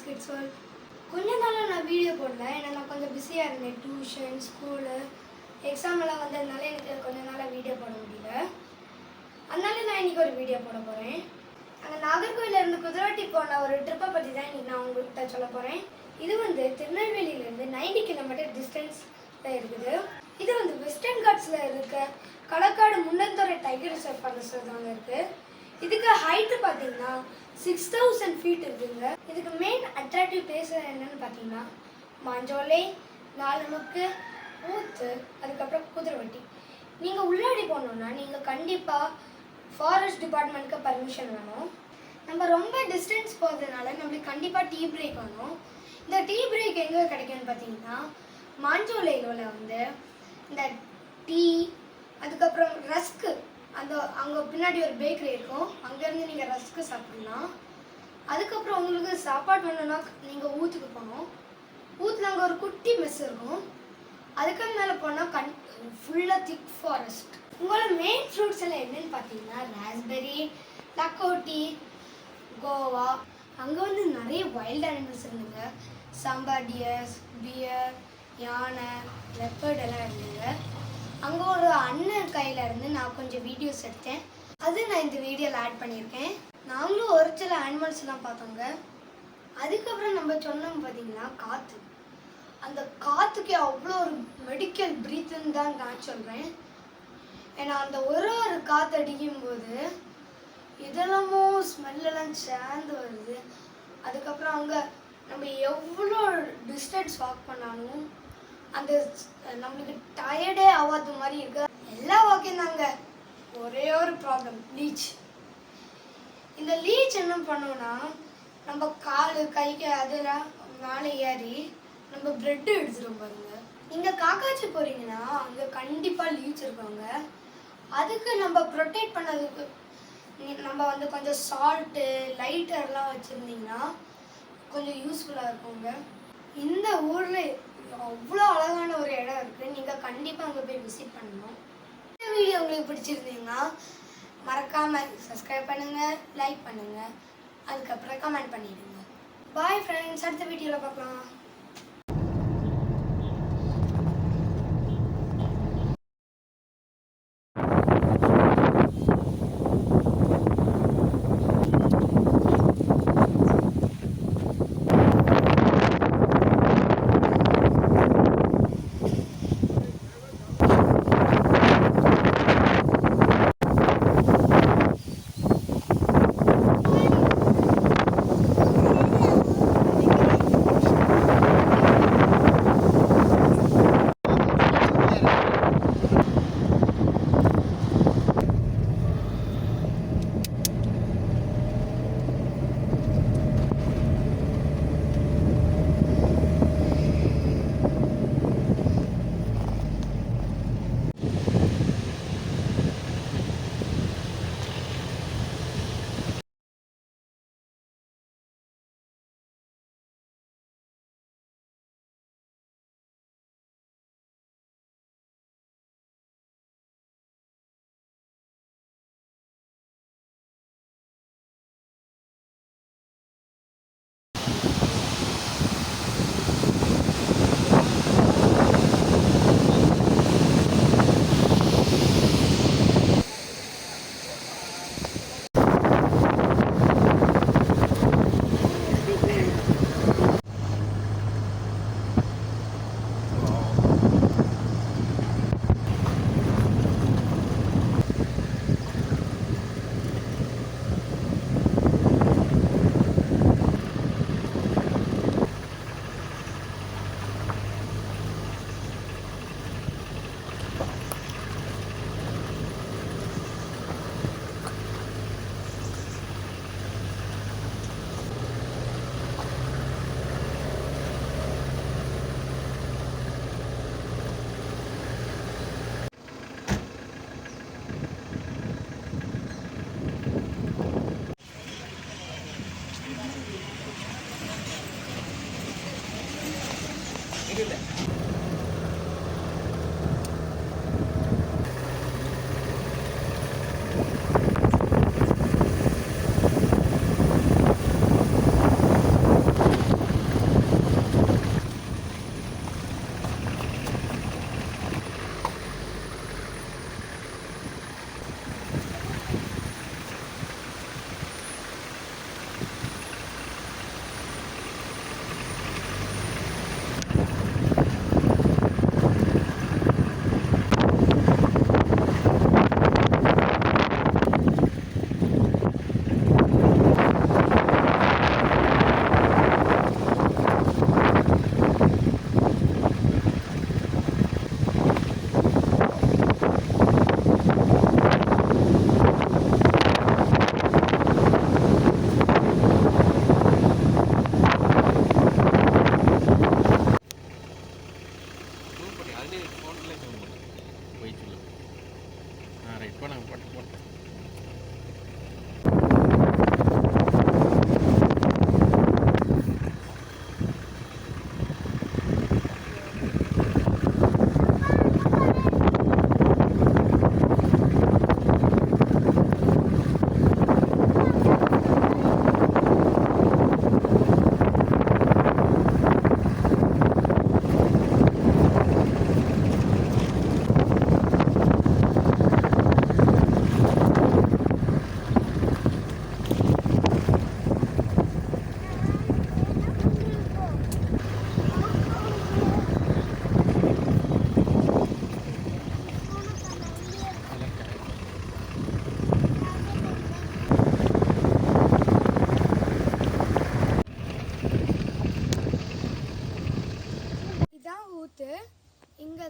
Kids world. கொஞ்ச நாளாக நான் வீடியோ போடல. ஏன்னா நான் கொஞ்சம் பிஸியாக இருந்தேன். டியூஷன், ஸ்கூலு, எக்ஸாம் எல்லாம் வந்ததுனால எனக்கு கொஞ்ச நாளாக வீடியோ போட முடியல. அதனால நான் இன்றைக்கி ஒரு வீடியோ போட போகிறேன். நாங்கள் நாகர்கோவிலேருந்து குதிராட்டி போன ஒரு ட்ரிப்பை பற்றி தான் இன்றைக்கி நான் உங்கள்கிட்ட சொல்ல போகிறேன். இது திருநெல்வேலியிலேருந்து 90 கிலோமீட்டர் டிஸ்டன்ஸில் இருக்குது. இது வெஸ்டர்ன் காட்ஸில் இருக்க களக்காடு முன்னந்துறை டைகர் ரிசர்வ் ஃபாரஸ்ட்டில் தாங்க இருக்குது. இதுக்கு ஹைட்டு பார்த்தீங்கன்னா 6000 ஃபீட் இருக்குங்க. இதுக்கு மெயின் அட்ராக்டிவ் பிளேஸ் என்னன்னு பார்த்தீங்கன்னா மாஞ்சோலை, நாலுமுக்கு, ஊத்து, அதுக்கப்புறம் குதிரைவட்டி. நீங்கள் உள்ளாடி போனோன்னா நீங்கள் கண்டிப்பாக ஃபாரஸ்ட் டிபார்ட்மெண்ட்டுக்கு பர்மிஷன் வேணும். நம்ம ரொம்ப டிஸ்டன்ஸ் போகிறதுனால நம்மளுக்கு கண்டிப்பாக டீ பிரேக் வேணும். இந்த டீ பிரேக் எங்கே கிடைக்கும்னு பார்த்தீங்கன்னா மாஞ்சோலையில் இந்த டீ, அதுக்கப்புறம் ரஸ்க்கு, அங்கே பின்னாடி ஒரு பேக்கரி இருக்கும். அங்கேருந்து நீங்கள் ரஸ்க்கு சாப்பிட்லாம். அதுக்கப்புறம் உங்களுக்கு சாப்பாடு வேணும்னா நீங்கள் ஊற்றுக்கு போகணும். ஊற்றுல அங்கே ஒரு குட்டி மெஸ் இருக்கும். அதுக்கு மேலே போனால் ஃபுல்லாக திக் ஃபாரஸ்ட். உங்களோட மெயின் ஃப்ரூட்ஸ் எல்லாம் என்னென்னு பார்த்தீங்கன்னா ராஸ்பெரி, லக்கோட்டி, கோவா. அங்கே நிறைய வைல்ட் அனிமல்ஸ் இருந்துங்க. சம்பா டியர்ஸ், பியர், யானை, லெப்பர்ட் எல்லாம் இருந்துங்க. அங்கே ஒரு அண்ணன் கையில் இருந்து நான் கொஞ்சம் வீடியோஸ் எடுத்தேன். அது நான் இந்த வீடியோவில் ஆட் பண்ணியிருக்கேன். நாங்களும் ஒரு சில அனிமல்ஸ்லாம் பார்த்தோங்க. அதுக்கப்புறம் நம்ம சொன்னோம் பார்த்தீங்கன்னா காற்று. அந்த காற்றுக்கு அவ்வளோ ஒரு மெடிக்கல் ப்ரீத்துன்னு தான் நான் சொல்கிறேன். ஏன்னா அந்த ஒரு காற்று அடிக்கும்போது இதெல்லாமோ ஸ்மெல்லெல்லாம் சேர்ந்து வருது. அதுக்கப்புறம் அங்கே நம்ம எவ்வளோ டிஸ்டன்ஸ் வாக் பண்ணாலும் அந்த நம்மளுக்கு டயர்டே ஆகாத மாதிரி இருக்கு. எல்லா வாக்கியம் தாங்க. ஒரே ஒரு ப்ராப்ளம், லீச். இந்த லீச் என்ன பண்ணோன்னா நம்ம காலு கைக்கு அதெல்லாம் மேலே ஏறி நம்ம பிரெட்டு எடுத்துடும் பாருங்க. நீங்கள் காக்காச்சி போகிறீங்கன்னா அங்கே கண்டிப்பாக லீச் இருக்காங்க. அதுக்கு நம்ம ப்ரொடெக்ட் பண்ணதுக்கு நம்ம கொஞ்சம் சால்ட்டு, லைட்டர்லாம் வச்சுருந்தீங்கன்னா கொஞ்சம் யூஸ்ஃபுல்லாக இருக்குங்க. இந்த ஊரில் அவ்வளோ அழகான ஒரு இடம் இருக்குது. நீங்கள் கண்டிப்பாக அங்கே போய் விசிட் பண்ணணும். இந்த வீடியோ உங்களுக்கு பிடிச்சிருந்தீங்கன்னா மறக்காமல் சப்ஸ்கிரைப் பண்ணுங்கள், லைக் பண்ணுங்கள், அதுக்கப்புறம் கமெண்ட் பண்ணிவிடுங்க. பாய் ஃப்ரெண்ட்ஸ், அடுத்த வீடியோவில் பார்க்கலாம்.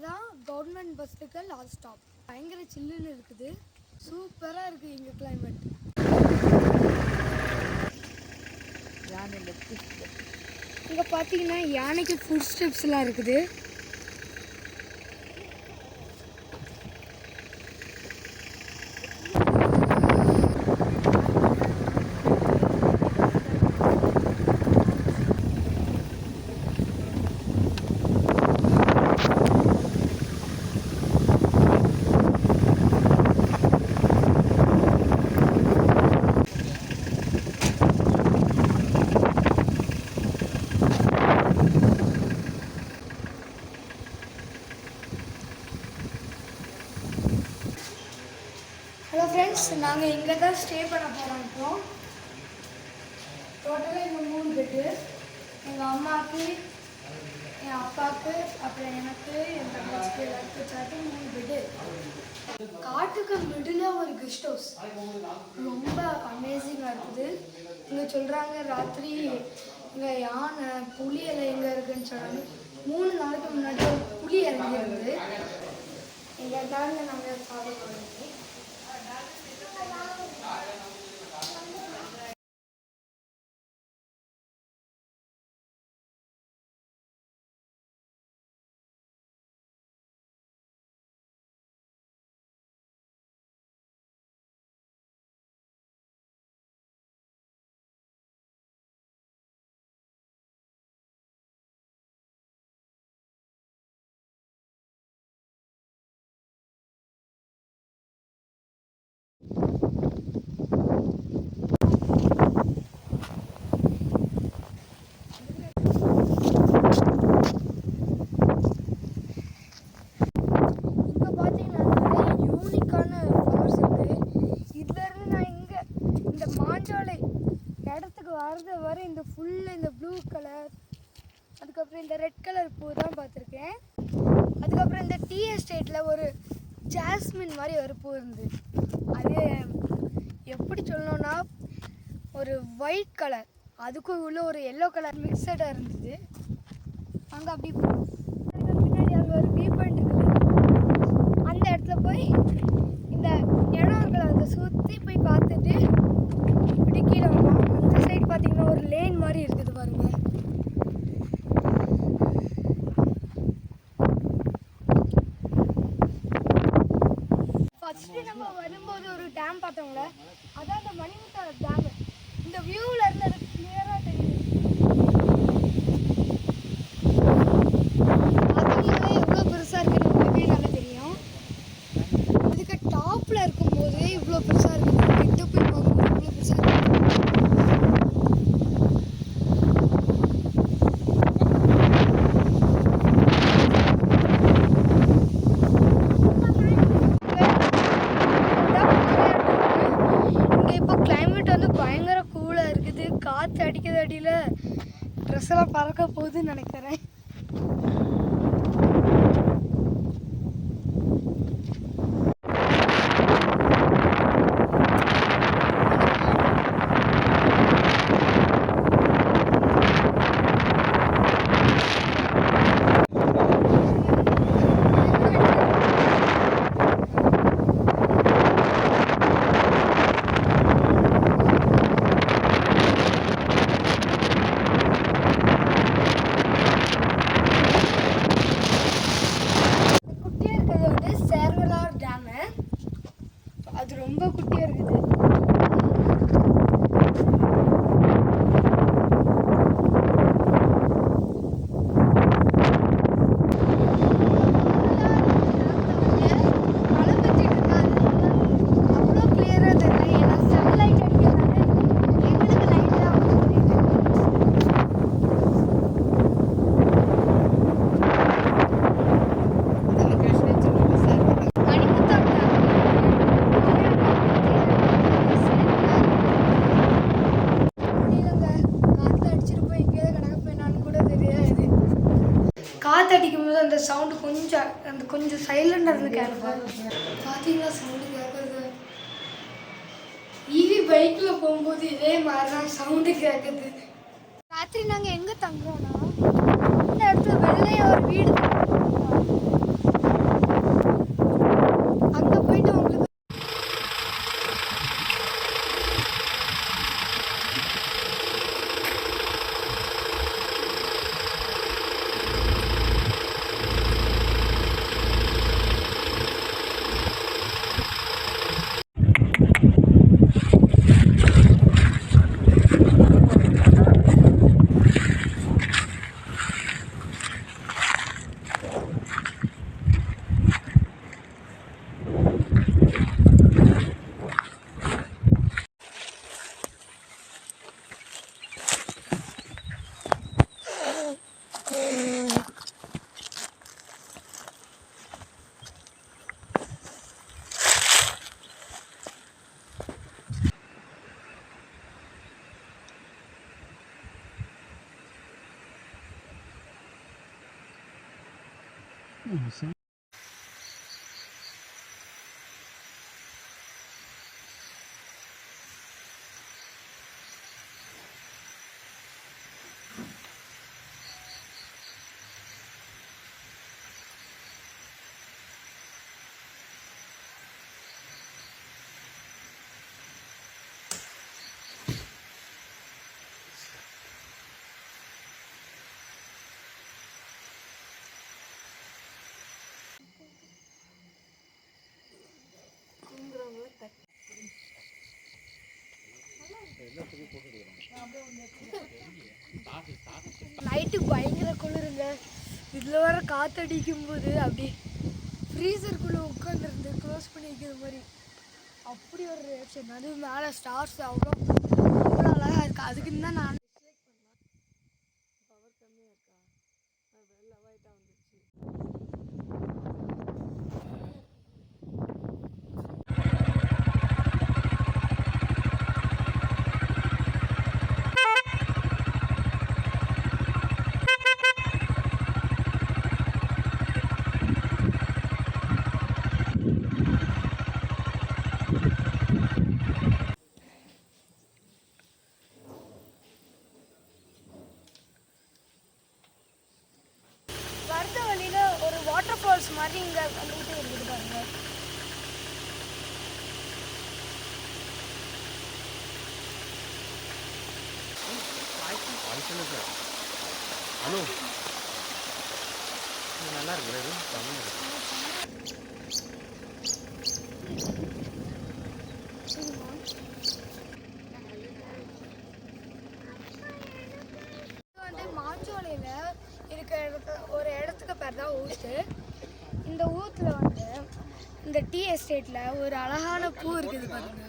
தான் கவர்மெண்ட் பஸ்ஸுக்கு லாஸ்ட் ஸ்டாப். பயங்கர சில்லுன்னு இருக்குது, சூப்பராக இருக்குது இங்கே கிளைமேட். இங்கே பார்த்தீங்கன்னா யானைக்கு ஃபுட் ஸ்டெப்ஸ்லாம் இருக்குது. ஹலோ ஃப்ரெண்ட்ஸ், நாங்கள் இங்கே தான் ஸ்டே பண்ண போகிறோம். இப்போ டோட்டலாக இங்கே 3 பெட்டு. எங்கள் அம்மாவுக்கு, என் அப்பாவுக்கு, அப்புறம் எனக்கு, என் தங்கச்சிக்கு எல்லாருக்கும் சேர்த்து 3 பெட்டு. காட்டுக்கு மிடில் ஒரு கெஸ்ட் ஹவுஸ், ரொம்ப அமேசிங்காக இருக்குது. இங்கே சொல்கிறாங்க ராத்திரி இங்கே யானை புலி எல்லாம் எங்கே இருக்குதுன்னு சொன்னாங்க. 3 நாளைக்கு முன்னாடி ஒரு புலி இறங்கியிருந்து எங்கள் காலில் நாங்கள் ஃபாலோ பண்ணுவோம். இடத்துக்கு வரது வர இந்த ஃபுல்லாக இந்த ப்ளூ கலர், அதுக்கப்புறம் இந்த ரெட் கலர் பூ தான் பார்த்துருக்கேன். அதுக்கப்புறம் இந்த டீ எஸ்டேட்டில் ஒரு ஜாஸ்மின் மாதிரி ஒரு பூ இருந்தது. அது எப்படி சொல்லணும்னா ஒரு ஒயிட் கலர், அதுக்கும் உள்ள ஒரு எல்லோ கலர் மிக்சடாக இருந்தது. அங்கே அப்படி பின்னாடி அங்கே ஒரு வியூ பாயிண்ட் இருக்குது. அந்த இடத்துல போய் இந்த இடம் இருக்கிற அதை சுற்றி போய் பார்த்துட்டு இப்படி கீழே வரலாம். அந்த சைடு பார்த்தீங்கன்னா ஒரு லேன் மாதிரி இருக்குது பாருங்க. ஃபர்ஸ்ட் நம்ம வரும்போது ஒரு டேம் பார்த்தோம்ல, அதான் அந்த மணிமுத்தாறு டேம். இந்த வியூவில் இருந்து அது கிளியராக தெரியுது. பார்த்தீங்கன்னா எவ்வளோ பெருசாக இருக்குன்னு உங்களுக்கே நல்லா தெரியும். இதுக்கு டாப்பில் இருக்கும்போது இவ்வளோ பெருசாக இருக்குது. கிட்ட போய் பார்க்கும்போது இவ்வளோ பெருசாக இருக்குது. பயங்கர கூலாக இருக்குது, காற்று அடிக்கிறது. அடியில் ட்ரெஸ் எல்லாம் பறக்க போகுதுன்னு நினைக்கிறேன். அது ரொம்ப குட்டியாக இருக்குது. மழை பெஞ்சிட்டு இருக்கா, அவ்வளோ கிளியராக தெரியல. ஏன்னா சன்லைட் அடிக்கிறதுனால எங்களுக்கு லைட்டாக தெரியுது. காற்றடிக்கும் போது அந்த சவுண்டு கொஞ்சம் சைலண்டாக இருந்து கேட்கும். பார்த்தீங்களா சவுண்டு கேட்குறது? ஈவி பைக்கில் போகும்போது இதே மாதிரி தான் சவுண்டு கேட்குது. ராத்திரி நாங்கள் எங்கே தங்குறோன்னா இந்த இடத்துல வெள்ளையாக ஒரு வீடு. நைட்டு பயங்கர குளிருங்க. இதில் வர காற்றடிக்கும் போது அப்படி ஃப்ரீசருக்குள்ளே உட்காந்துருந்து க்ளோஸ் பண்ணி வைக்கிற மாதிரி அப்படி ஒரு ரியாக்ஷன். அது மேலே ஸ்டார்ஸ் அவ்வளோ அவ்வளோ அழகாக இருக்குது. அதுக்குன்னு தான் நான் பவர் கம்மியாக இருக்கா வெள்ள ஒயிட்டாக வந்துச்சு. வர்ற வழியில் ஒரு வாட்டர் ஃபால்ஸ் மாதிரி இங்கே வந்துக்கிட்டு இருக்குது பாருங்க. ஹலோ நல்லா இருக்கு. வந்து மாஞ்சோலையில் இருக்கிற ஒரு இடத்துக்கு பேர் தான் ஊத்து. இந்த ஊத்துல வந்து இந்த டீ எஸ்டேட்டில் ஒரு அழகான பூ இருக்குது பாருங்க.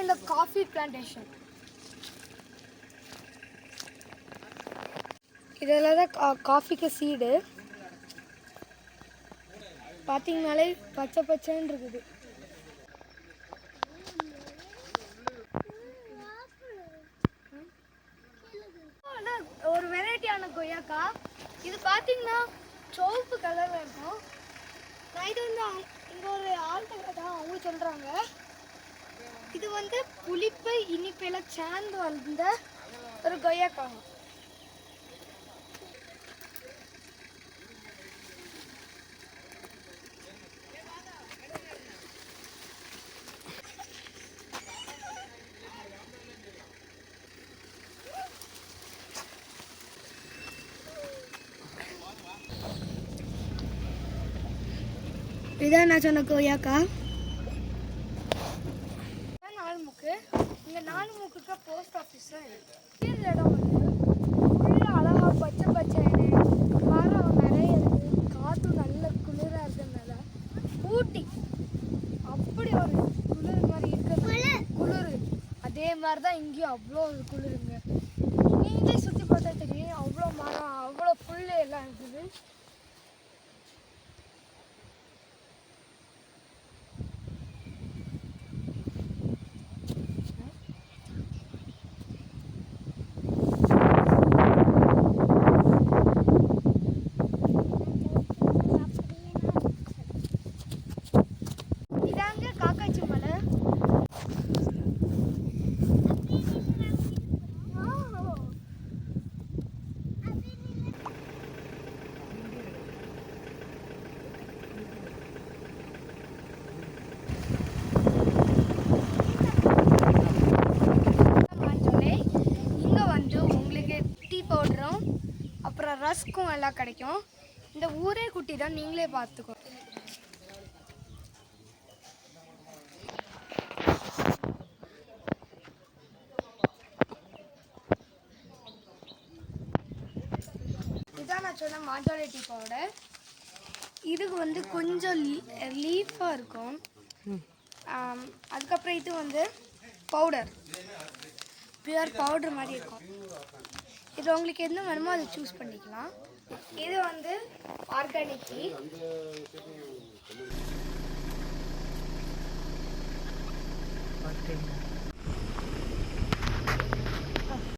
இந்த காஃபி பிளான்டேஷன் இதெல்லாம் தான் காஃபிக்கு சீடு. பார்த்தீங்கனாலே பச்சை பச்சைன்னு இருக்குது. ஒரு வெரைட்டியான கொய்யாக்கா. இது பார்த்தீங்கன்னா சிவப்பு கலரில் இருக்கும். நான் இது வந்து இங்கே ஒரு ஆள்கிட்ட தான் அவங்க சொல்கிறாங்க. இது வந்து புளிப்பு இனிப்பெல்லாம் சேர்ந்து வந்த ஒரு கொய்யாக்கா. இதான் நான் சொன்ன கொய்யாக்கா. நாலுமுக்கு இங்கே நாலுமுக்குக்கு போஸ்ட் ஆஃபீஸ் தான் இருக்குது. இடம் வந்து ஃபுல்லாக அழகாக பச்சை பச்சைன்னு மரம் நிறைய இருக்குது. காற்றும் நல்ல குளிராக இருக்கிறதுனால ஊட்டி அப்படி ஒரு குளிர் மாதிரி இருக்கிறது. குளிர் அதே மாதிரி தான் இங்கேயும் அவ்வளோ ஒரு குளிருங்க. நீங்களே சுற்றி பார்த்தா தெரியும். அவ்வளோ மரம் அவ்வளோ புல் எல்லாம் இருக்குது. அப்புறம் ரஸ்க்கும் எல்லாம் கிடைக்கும். இந்த ஊரே குட்டி தான், நீங்களே பார்த்துக்கோ. இதான் நான் சொன்ன மாஜோலா டீ பவுடர். இதுக்கு வந்து கொஞ்சம் லீஃபாக இருக்கும். அதுக்கப்புறம் இது வந்து பவுடர், பியூர் பவுடர் மாதிரி இருக்கும். இது உங்களுக்கு என்ன வேணுமோ அதை சூஸ் பண்ணிக்கலாம். இது வந்து ஆர்கானிக் டீ. பார்த்தீங்களா